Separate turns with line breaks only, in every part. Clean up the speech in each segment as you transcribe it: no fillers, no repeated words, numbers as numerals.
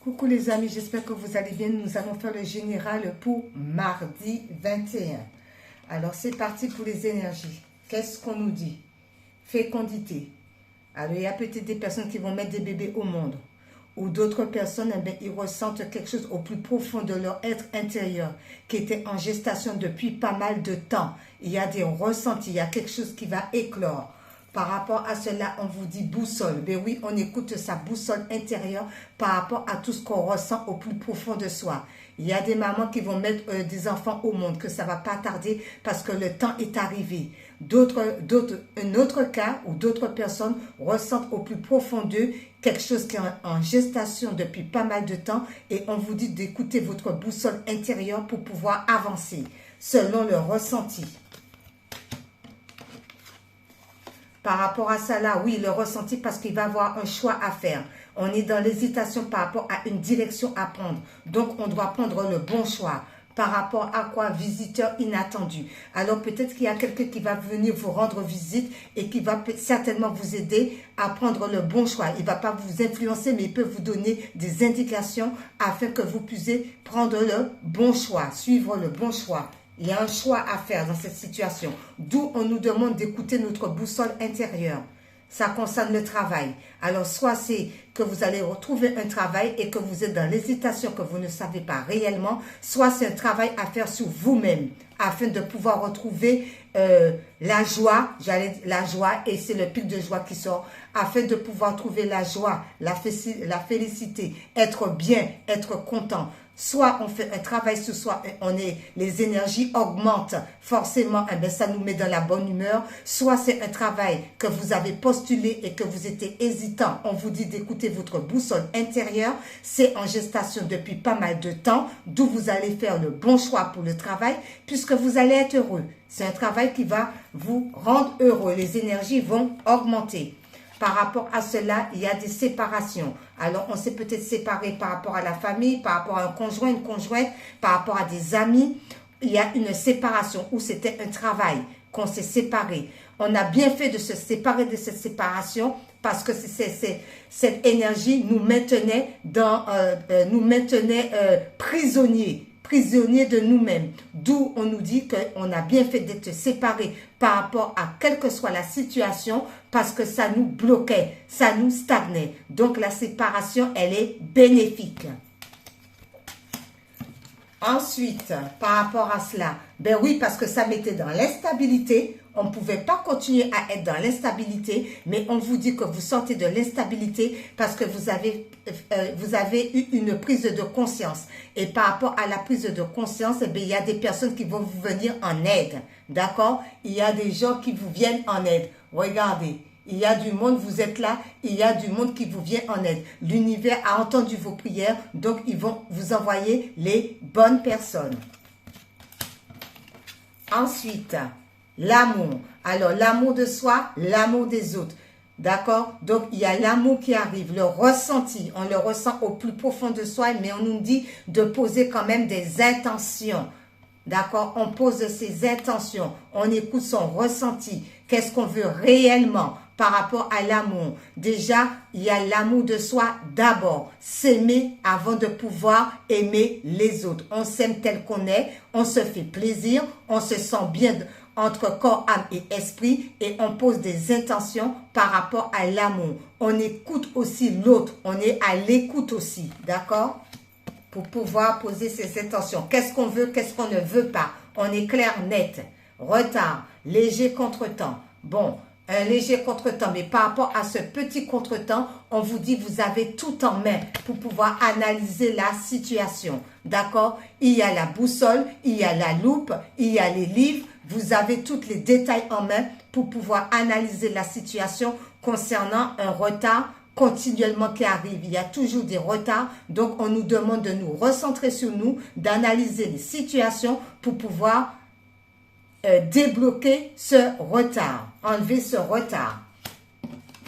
Coucou les amis, j'espère que vous allez bien. Nous allons faire le général pour mardi 21. Alors c'est parti pour les énergies. Qu'est-ce qu'on nous dit? Fécondité. Alors il y a peut-être des personnes qui vont mettre des bébés au monde. Ou d'autres personnes, ils ressentent quelque chose au plus profond de leur être intérieur qui était en gestation depuis pas mal de temps. Il y a des ressentis, il y a quelque chose qui va éclore. Par rapport à cela, on vous dit boussole. Ben oui, on écoute sa boussole intérieure par rapport à tout ce qu'on ressent au plus profond de soi. Il y a des mamans qui vont mettre des enfants au monde, que ça ne va pas tarder parce que le temps est arrivé. Un autre cas où d'autres personnes ressentent au plus profond d'eux quelque chose qui est en gestation depuis pas mal de temps et on vous dit d'écouter votre boussole intérieure pour pouvoir avancer selon le ressenti. Par rapport à ça là, oui, le ressenti parce qu'il va avoir un choix à faire. On est dans l'hésitation par rapport à une direction à prendre. Donc, on doit prendre le bon choix. Par rapport à quoi? Visiteur inattendu. Alors, peut-être qu'il y a quelqu'un qui va venir vous rendre visite et qui va certainement vous aider à prendre le bon choix. Il ne va pas vous influencer, mais il peut vous donner des indications afin que vous puissiez prendre le bon choix, suivre le bon choix. Il y a un choix à faire dans cette situation. D'où on nous demande d'écouter notre boussole intérieure. Ça concerne le travail. Alors, soit c'est que vous allez retrouver un travail et que vous êtes dans l'hésitation, que vous ne savez pas réellement, soit c'est un travail à faire sur vous-même afin de pouvoir retrouver la joie, et c'est le pic de joie qui sort, afin de pouvoir trouver la joie, la félicité, être bien, être content. Soit on fait un travail sur soi, les énergies augmentent, forcément, ça nous met dans la bonne humeur. Soit c'est un travail que vous avez postulé et que vous étiez hésitant. On vous dit d'écouter votre boussole intérieure. C'est en gestation depuis pas mal de temps, d'où vous allez faire le bon choix pour le travail, puisque vous allez être heureux. C'est un travail qui va vous rendre heureux. Les énergies vont augmenter. Par rapport à cela, il y a des séparations. Alors, on s'est peut-être séparé par rapport à la famille, par rapport à un conjoint, une conjointe, par rapport à des amis. Il y a une séparation où c'était un travail qu'on s'est séparé. On a bien fait de se séparer de cette séparation parce que cette énergie nous maintenait prisonniers de nous-mêmes. D'où on nous dit qu'on a bien fait d'être séparés par rapport à quelle que soit la situation parce que ça nous bloquait, ça nous stagnait. Donc la séparation, elle est bénéfique. Ensuite, par rapport à cela, ben oui, parce que ça mettait dans l'instabilité. On ne pouvait pas continuer à être dans l'instabilité, mais on vous dit que vous sortez de l'instabilité parce que vous avez eu une prise de conscience. Et par rapport à la prise de conscience, eh bien, il y a des personnes qui vont vous venir en aide. D'accord? Il y a des gens qui vous viennent en aide. Regardez. Il y a du monde, vous êtes là, il y a du monde qui vous vient en aide. L'univers a entendu vos prières, donc ils vont vous envoyer les bonnes personnes. Ensuite, l'amour. Alors, l'amour de soi, l'amour des autres. D'accord? Donc, il y a l'amour qui arrive, le ressenti. On le ressent au plus profond de soi, mais on nous dit de poser quand même des intentions. D'accord? On pose ses intentions. On écoute son ressenti. Qu'est-ce qu'on veut réellement par rapport à l'amour? Déjà, il y a l'amour de soi d'abord. S'aimer avant de pouvoir aimer les autres. On s'aime tel qu'on est. On se fait plaisir. On se sent bien entre corps, âme et esprit. Et on pose des intentions par rapport à l'amour. On écoute aussi l'autre. On est à l'écoute aussi. D'accord? Pour pouvoir poser ses intentions. Qu'est-ce qu'on veut, qu'est-ce qu'on ne veut pas. On est clair, net. Retard, léger contretemps. Bon, un léger contretemps, mais par rapport à ce petit contretemps, on vous dit vous avez tout en main pour pouvoir analyser la situation. D'accord? Il y a la boussole, il y a la loupe, il y a les livres. Vous avez tous les détails en main pour pouvoir analyser la situation concernant un retard continuellement qui arrive. Il y a toujours des retards. Donc, on nous demande de nous recentrer sur nous, d'analyser les situations pour pouvoir débloquer ce retard, enlever ce retard.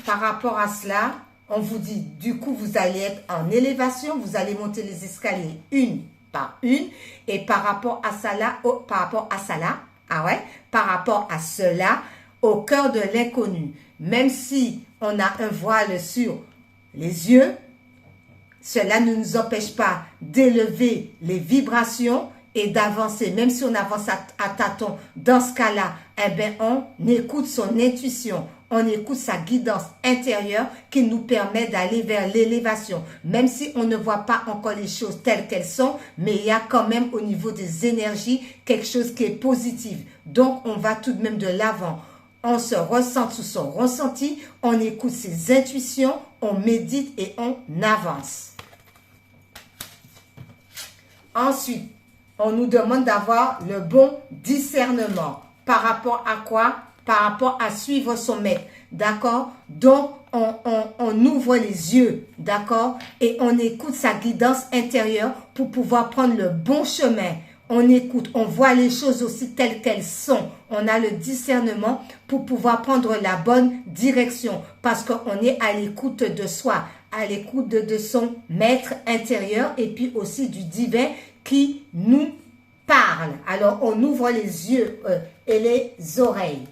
Par rapport à cela, on vous dit, du coup, vous allez être en élévation, vous allez monter les escaliers une par une, et par rapport à cela, au cœur de l'inconnu, même si on a un voile sur les yeux, cela ne nous empêche pas d'élever les vibrations et d'avancer, même si on avance à tâtons. Dans ce cas-là, eh bien, on écoute son intuition, on écoute sa guidance intérieure qui nous permet d'aller vers l'élévation. Même si on ne voit pas encore les choses telles qu'elles sont, mais il y a quand même au niveau des énergies quelque chose qui est positif. Donc, on va tout de même de l'avant. On se ressent sous son ressenti, on écoute ses intuitions, on médite et on avance. Ensuite, on nous demande d'avoir le bon discernement. Par rapport à quoi? Par rapport à suivre son maître. D'accord? Donc, on ouvre les yeux. D'accord? Et on écoute sa guidance intérieure pour pouvoir prendre le bon chemin. On écoute, on voit les choses aussi telles qu'elles sont. On a le discernement pour pouvoir prendre la bonne direction. Parce qu'on est à l'écoute de soi, à l'écoute de son maître intérieur et puis aussi du divin qui nous parle. Alors, on ouvre les yeux et les oreilles.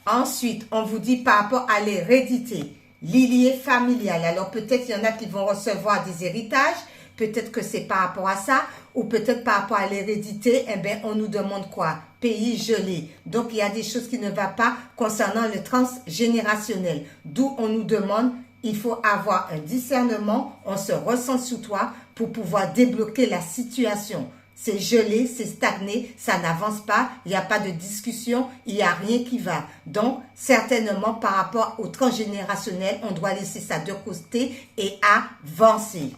Ensuite, on vous dit par rapport à l'hérédité, l'ilié familial. Alors, peut-être il y en a qui vont recevoir des héritages. Peut-être que c'est par rapport à ça. Ou peut-être par rapport à l'hérédité, eh bien, on nous demande quoi? Pays gelé. Donc, il y a des choses qui ne vont pas concernant le transgénérationnel. D'où on nous demande, il faut avoir un discernement, on se ressent sous toi pour pouvoir débloquer la situation. C'est gelé, c'est stagné, ça n'avance pas, il n'y a pas de discussion, il n'y a rien qui va. Donc, certainement, par rapport au transgénérationnel, on doit laisser ça de côté et avancer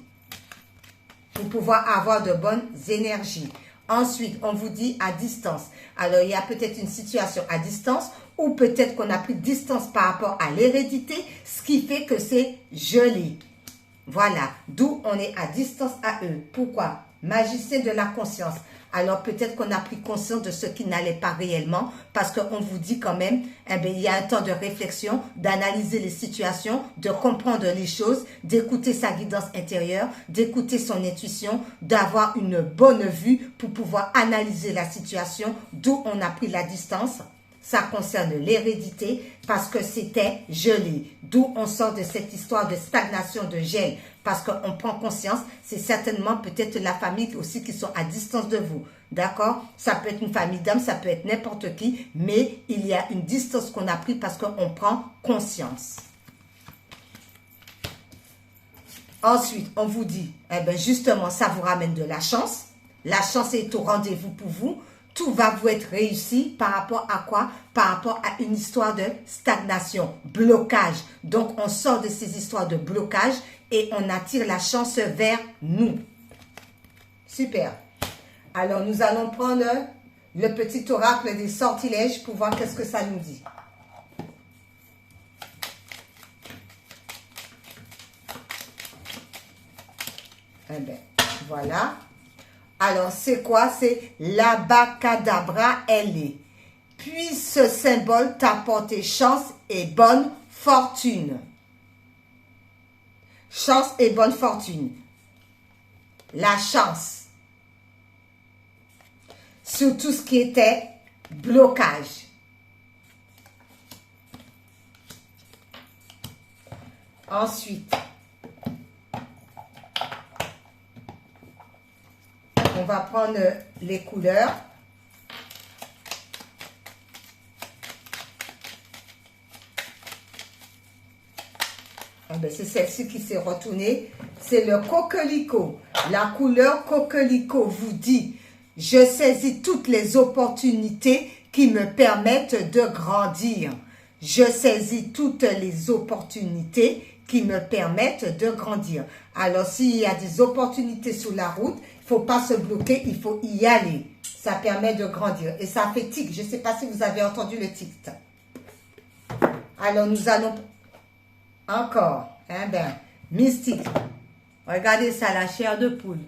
pour pouvoir avoir de bonnes énergies. Ensuite, on vous dit à distance. Alors, il y a peut-être une situation à distance ou peut-être qu'on a pris distance par rapport à l'hérédité, ce qui fait que c'est gelé. Voilà, d'où on est à distance à eux. Pourquoi? Magicien de la conscience. Alors peut-être qu'on a pris conscience de ce qui n'allait pas réellement parce qu'on vous dit quand même, eh bien, il y a un temps de réflexion, d'analyser les situations, de comprendre les choses, d'écouter sa guidance intérieure, d'écouter son intuition, d'avoir une bonne vue pour pouvoir analyser la situation, d'où on a pris la distance. Ça concerne l'hérédité parce que c'était gelé. D'où on sort de cette histoire de stagnation, de gel. Parce qu'on prend conscience, c'est certainement peut-être la famille aussi qui sont à distance de vous. D'accord? Ça peut être une famille d'hommes, ça peut être n'importe qui. Mais il y a une distance qu'on a prise parce qu'on prend conscience. Ensuite, on vous dit, eh bien justement, ça vous ramène de la chance. La chance est au rendez-vous pour vous. Tout va vous être réussi par rapport à quoi? Par rapport à une histoire de stagnation, blocage. Donc, on sort de ces histoires de blocage et on attire la chance vers nous. Super. Alors, nous allons prendre le petit oracle des sortilèges pour voir qu'est-ce que ça nous dit. Eh bien, voilà. Alors, c'est quoi? C'est l'abacadabra, elle est. Puis ce symbole t'apporter chance et bonne fortune. Chance et bonne fortune. La chance. Sur tout ce qui était blocage. Ensuite, on va prendre les couleurs. Ah ben c'est celle-ci qui s'est retournée. C'est le coquelicot. La couleur coquelicot vous dit, je saisis toutes les opportunités qui me permettent de grandir. Je saisis toutes les opportunités qui me permettent de grandir. Alors, s'il y a des opportunités sur la route, il ne faut pas se bloquer, il faut y aller. Ça permet de grandir. Et ça fait tic. Je ne sais pas si vous avez entendu le tic. Alors, nous allons... Encore. Hein, ben, mystique. Regardez ça, la chair de poule.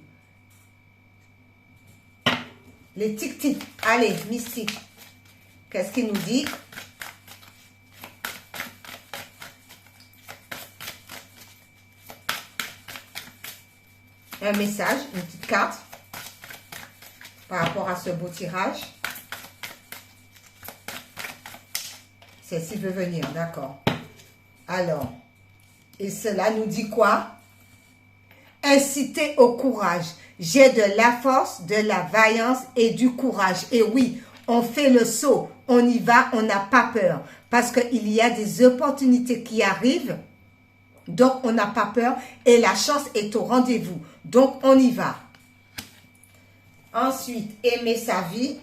Les tic-tic. Allez, mystique. Qu'est-ce qu'il nous dit? Un message, une petite carte par rapport à ce beau tirage. Celle-ci veut venir, d'accord. Alors, Et cela nous dit quoi? Inciter au courage. J'ai de la force, de la vaillance et du courage. Et oui, on fait le saut, on y va, on n'a pas peur. Parce qu'il y a des opportunités qui arrivent, donc on n'a pas peur et la chance est au rendez-vous. Donc on y va. Ensuite, aimer sa vie.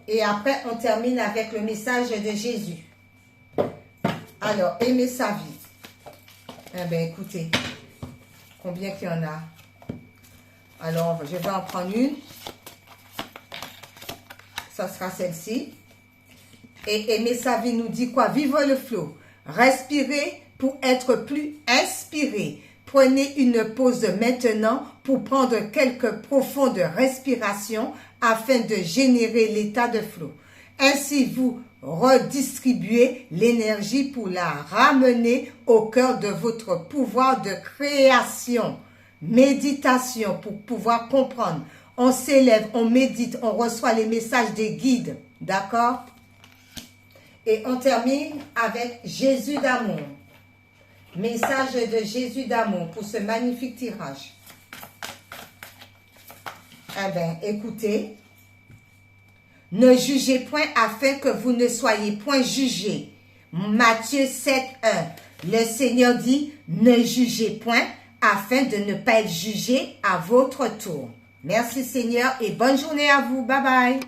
Et après, on termine avec le message de Jésus. Alors, aimer sa vie. Eh bien, écoutez, combien qu'il y en a? Alors, je vais en prendre une. Ça sera celle-ci. Et aimer sa vie nous dit quoi? Vivre le flot. Respirer pour être plus inspiré. Prenez une pause maintenant pour prendre quelques profondes respirations afin de générer l'état de flot. Ainsi, vous redistribuez l'énergie pour la ramener au cœur de votre pouvoir de création. Méditation pour pouvoir comprendre. On s'élève, on médite, on reçoit les messages des guides. D'accord? Et on termine avec Jésus d'amour. Message de Jésus d'amour pour ce magnifique tirage. Eh bien, écoutez. Ne jugez point afin que vous ne soyez point jugés. Matthieu 7, 1. Le Seigneur dit, ne jugez point afin de ne pas être jugé à votre tour. Merci Seigneur et bonne journée à vous. Bye bye.